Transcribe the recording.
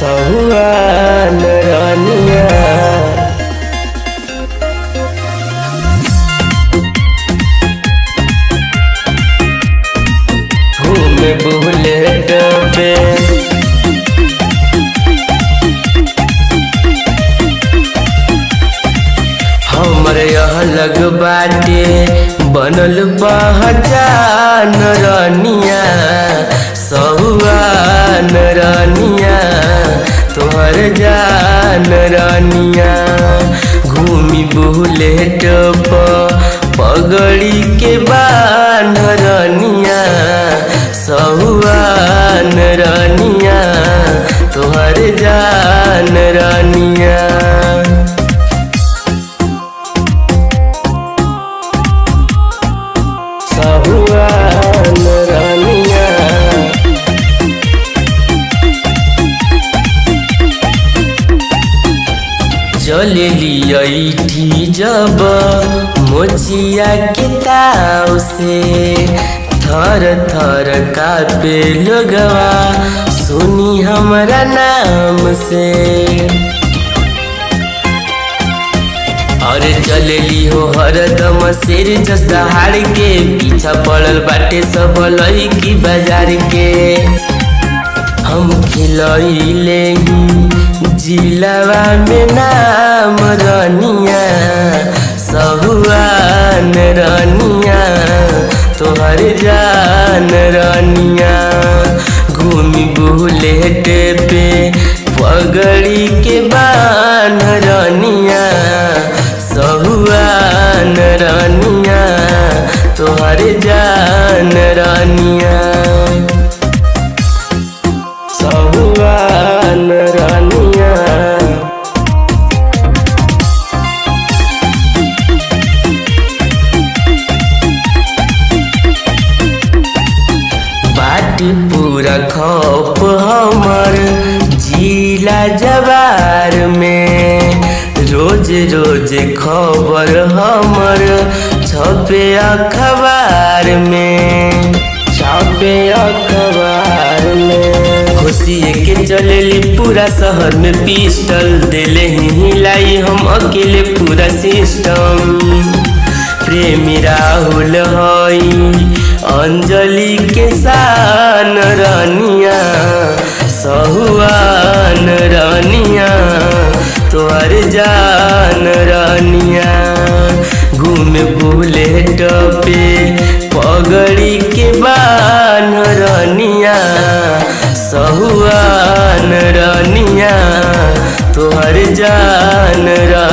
सहुआन रानिया। घूमे बुलेट पे हमरे अलग बाटे बनल पहचान रानिया। सहुआन रानिया तोहर जान रानिया। घूमी बुलेट पगड़ी के बान रानिया। सहुआन रानिया तोहर जान रानिया। सहुआन रानिया। चलेली थी जब मोचिया के ताव से थर थर कापे लोगवा सुनी हमरा नाम से। अरे चलेली हो हरदम शेर जस दहाड़ के पीछा पड़ल बाटे सब लईकी बाजार के। हम खिलैले जिलावा में नाम रानिया। सहुआन रानिया तोहर जान रानिया। घूमी बुलेट पे पगड़ी के बान रानिया। सहुआन रानिया तोहर जान रानिया। सहुआन रानिया। बाटी पूरा खौफ हमर जिला जवार में। रोज रोज खबर हमर छपे अखबार में। छपे अखबार में। खुशिये के चलेली पूरा शहर में पिस्टल देले ही हिलाई हम अकेले पूरा सिस्टम। प्रेमी राहुल हई अंजलि के शान रानिया। सहुआन रानिया तोहर जान रानिया। घूमे बुलेट पे पगड़ी के बान रानिया। सहुआन रानिया तोहर जान रानिया।